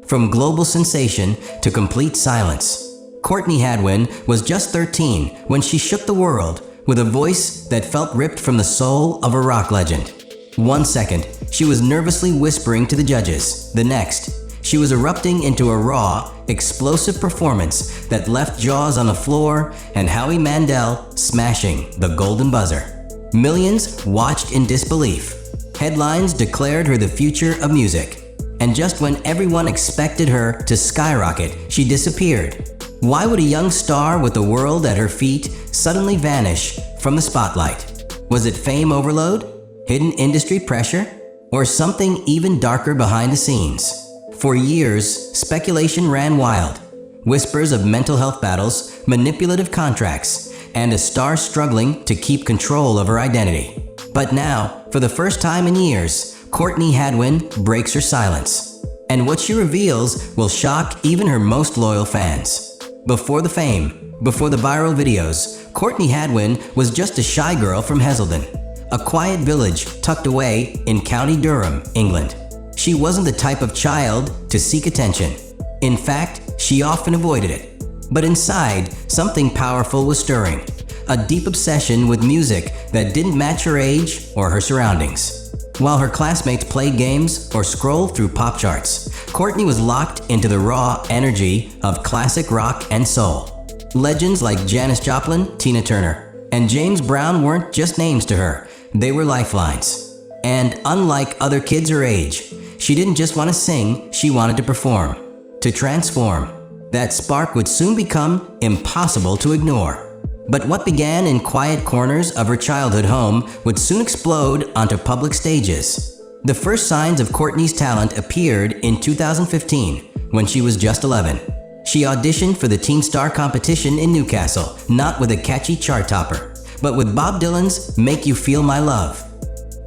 From global sensation to complete silence. Courtney Hadwin was just 13 when she shook the world with a voice that felt ripped from the soul of a rock legend. One second, she was nervously whispering to the judges. The next, she was erupting into a raw, explosive performance that left jaws on the floor and Howie Mandel smashing the golden buzzer. Millions watched in disbelief. Headlines declared her the future of music. And just when everyone expected her to skyrocket, she disappeared. Why would a young star with the world at her feet suddenly vanish from the spotlight? Was it fame overload? Hidden industry pressure? Or something even darker behind the scenes? For years, speculation ran wild. Whispers of mental health battles, manipulative contracts, and a star struggling to keep control of her identity. But now, for the first time in years, Courtney Hadwin breaks her silence. And what she reveals will shock even her most loyal fans. Before the fame, before the viral videos, Courtney Hadwin was just a shy girl from Heselden, a quiet village tucked away in County Durham, England. She wasn't the type of child to seek attention. In fact, she often avoided it. But inside, something powerful was stirring. A deep obsession with music that didn't match her age or her surroundings. While her classmates played games or scrolled through pop charts, Courtney was locked into the raw energy of classic rock and soul. Legends like Janis Joplin, Tina Turner, and James Brown weren't just names to her, they were lifelines. And unlike other kids her age, she didn't just want to sing, she wanted to perform, to transform. That spark would soon become impossible to ignore. But what began in quiet corners of her childhood home would soon explode onto public stages. The first signs of Courtney's talent appeared in 2015 when she was just 11. She auditioned for the Teen Star competition in Newcastle, not with a catchy chart topper, but with Bob Dylan's Make You Feel My Love.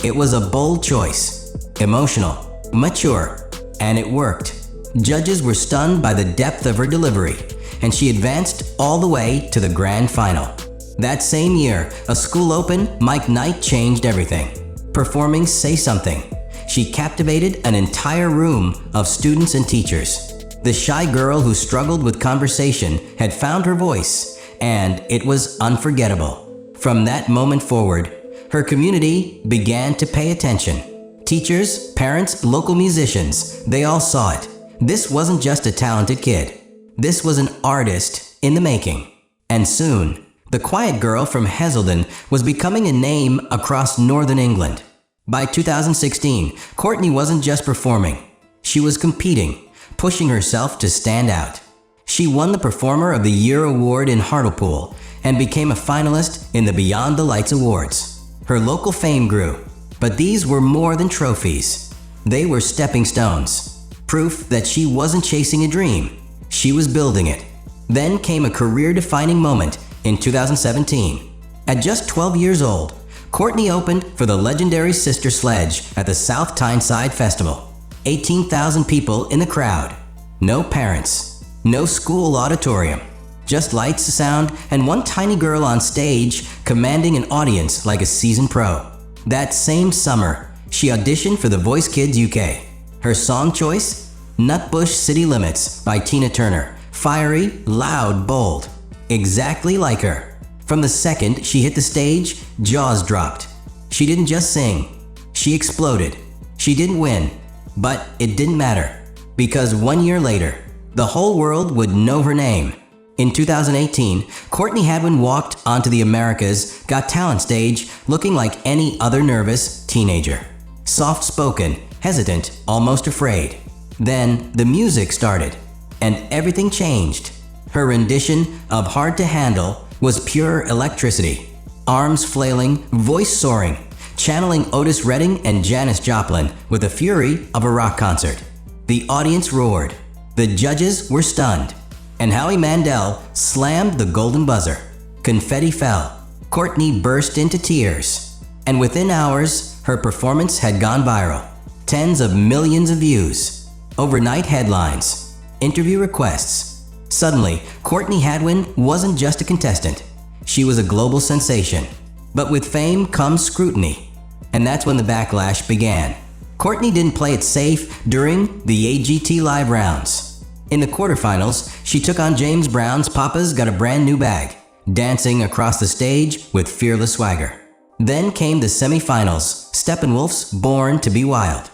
It was a bold choice, emotional, mature, and it worked. Judges were stunned by the depth of her delivery, and she advanced all the way to the grand final. That same year, a school open, Mike Knight changed everything. Performing Say Something, she captivated an entire room of students and teachers. The shy girl who struggled with conversation had found her voice, and it was unforgettable. From that moment forward, her community began to pay attention. Teachers, parents, local musicians, they all saw it. This wasn't just a talented kid. This was an artist in the making. And soon, the quiet girl from Heselden was becoming a name across northern England. By 2016, Courtney wasn't just performing. She was competing, pushing herself to stand out. She won the Performer of the Year award in Hartlepool and became a finalist in the Beyond the Lights Awards. Her local fame grew, but these were more than trophies. They were stepping stones. Proof that she wasn't chasing a dream, she was building it. Then came a career-defining moment in 2017. At just 12 years old, Courtney opened for the legendary Sister Sledge at the South Tyneside Festival. 18,000 people in the crowd. No parents, no school auditorium. Just lights, sound, and one tiny girl on stage commanding an audience like a seasoned pro. That same summer, she auditioned for The Voice Kids UK. Her song choice? Nutbush City Limits by Tina Turner. Fiery, loud, bold. Exactly like her. From the second she hit the stage, jaws dropped. She didn't just sing. She exploded. She didn't win. But it didn't matter. Because 1 year later, the whole world would know her name. In 2018, Courtney Hadwin walked onto the America's Got Talent stage looking like any other nervous teenager. Soft-spoken, hesitant, almost afraid. Then the music started, and everything changed. Her rendition of Hard to Handle was pure electricity. Arms flailing, voice soaring, channeling Otis Redding and Janis Joplin with the fury of a rock concert. The audience roared. The judges were stunned. And Howie Mandel slammed the golden buzzer. Confetti fell. Courtney burst into tears. And within hours, her performance had gone viral. Tens of millions of views. Overnight headlines. Interview requests. Suddenly, Courtney Hadwin wasn't just a contestant. She was a global sensation. But with fame comes scrutiny. And that's when the backlash began. Courtney didn't play it safe during the AGT Live rounds. In the quarterfinals, she took on James Brown's Papa's Got a Brand New Bag, dancing across the stage with fearless swagger. Then came the semifinals, Steppenwolf's Born to Be Wild.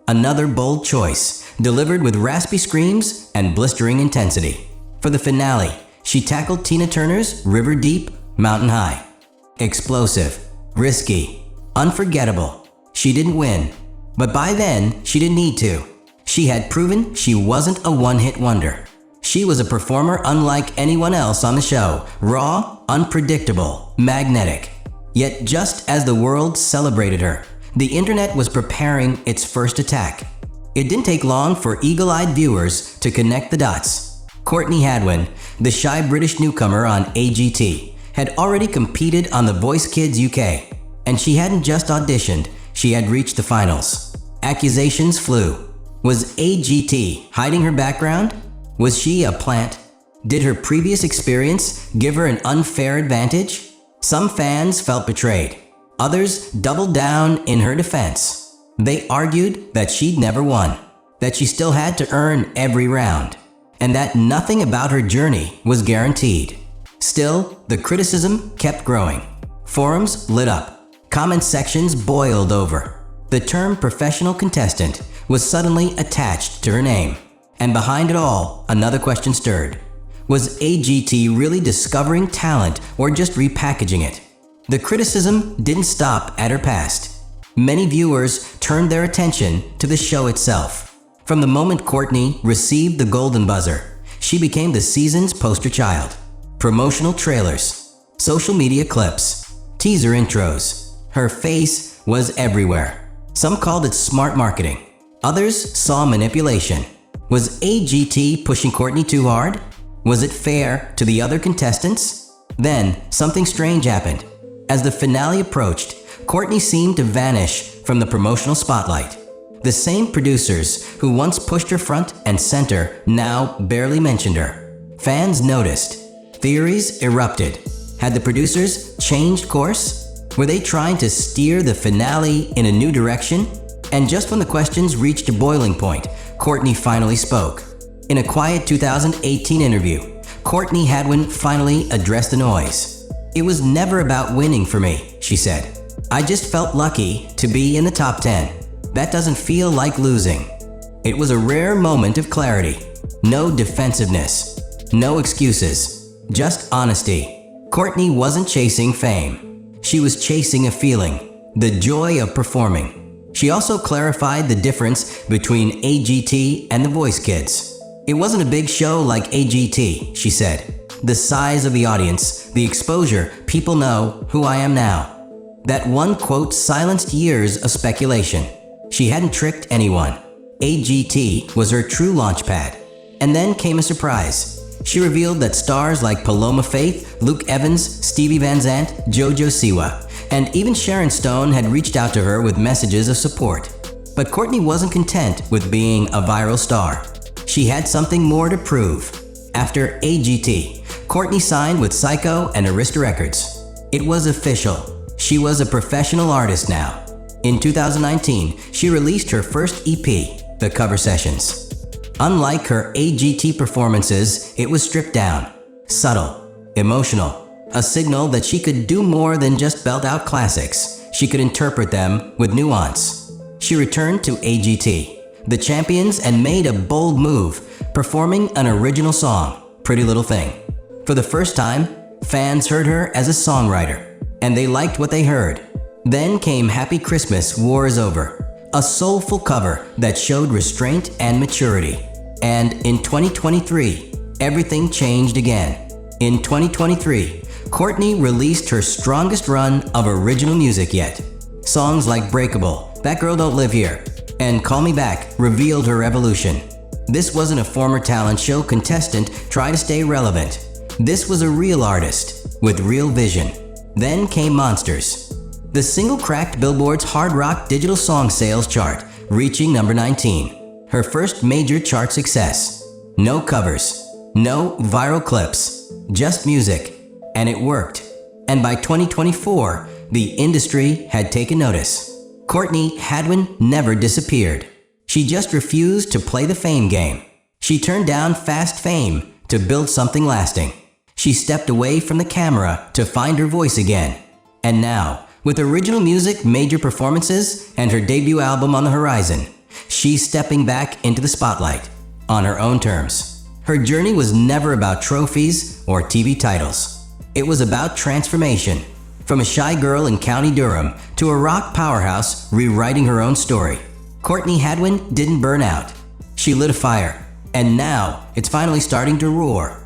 Another bold choice, delivered with raspy screams and blistering intensity. For the finale, she tackled Tina Turner's River Deep, Mountain High. Explosive, risky, unforgettable. She didn't win, but by then, she didn't need to. She had proven she wasn't a one-hit wonder. She was a performer unlike anyone else on the show, raw, unpredictable, magnetic. Yet just as the world celebrated her, the internet was preparing its first attack. It didn't take long for eagle-eyed viewers to connect the dots. Courtney Hadwin, the shy British newcomer on AGT, had already competed on The Voice Kids UK. And she hadn't just auditioned, she had reached the finals. Accusations flew. Was AGT hiding her background? Was she a plant? Did her previous experience give her an unfair advantage? Some fans felt betrayed. Others doubled down in her defense. They argued that she'd never won, that she still had to earn every round, and that nothing about her journey was guaranteed. Still, the criticism kept growing. Forums lit up. Comment sections boiled over. The term professional contestant was suddenly attached to her name. And behind it all, another question stirred. Was AGT really discovering talent or just repackaging it? The criticism didn't stop at her past. Many viewers turned their attention to the show itself. From the moment Courtney received the golden buzzer, she became the season's poster child. Promotional trailers, social media clips, teaser intros. Her face was everywhere. Some called it smart marketing. Others saw manipulation. Was AGT pushing Courtney too hard? Was it fair to the other contestants? Then, something strange happened. As the finale approached, Courtney seemed to vanish from the promotional spotlight. The same producers who once pushed her front and center now barely mentioned her. Fans noticed. Theories erupted. Had the producers changed course? Were they trying to steer the finale in a new direction? And just when the questions reached a boiling point, Courtney finally spoke. In a quiet 2018 interview, Courtney Hadwin finally addressed the noise. "It was never about winning for me," she said. "I just felt lucky to be in the top 10. That doesn't feel like losing." It was a rare moment of clarity. No defensiveness. No excuses. Just honesty. Courtney wasn't chasing fame. She was chasing a feeling. The joy of performing. She also clarified the difference between AGT and The Voice Kids. "It wasn't a big show like AGT," she said. "The size of the audience, the exposure, people know who I am now." That one quote silenced years of speculation. She hadn't tricked anyone. AGT was her true launchpad. And then came a surprise. She revealed that stars like Paloma Faith, Luke Evans, Stevie Van Zandt, JoJo Siwa, and even Sharon Stone had reached out to her with messages of support. But Courtney wasn't content with being a viral star. She had something more to prove. After AGT, Courtney signed with Psycho and Arista Records. It was official. She was a professional artist now. In 2019, she released her first EP, The Cover Sessions. Unlike her AGT performances, it was stripped down, subtle, emotional, a signal that she could do more than just belt out classics. She could interpret them with nuance. She returned to AGT, the champions, and made a bold move, performing an original song, Pretty Little Thing. For the first time, fans heard her as a songwriter, and they liked what they heard. Then came Happy Christmas, War Is Over, a soulful cover that showed restraint and maturity. And in 2023, everything changed again. In 2023, Courtney released her strongest run of original music yet. Songs like Breakable, That Girl Don't Live Here, and Call Me Back revealed her evolution. This wasn't a former talent show contestant trying to stay relevant. This was a real artist with real vision. Then came Monsters. The single cracked Billboard's Hard Rock Digital Song Sales chart, reaching number 19. Her first major chart success. No covers, no viral clips, just music. And it worked. And by 2024, the industry had taken notice. Courtney Hadwin never disappeared. She just refused to play the fame game. She turned down fast fame to build something lasting. She stepped away from the camera to find her voice again. And now, with original music, major performances, and her debut album on the horizon, she's stepping back into the spotlight on her own terms. Her journey was never about trophies or TV titles. It was about transformation. From a shy girl in County Durham to a rock powerhouse rewriting her own story, Courtney Hadwin didn't burn out. She lit a fire, and now it's finally starting to roar.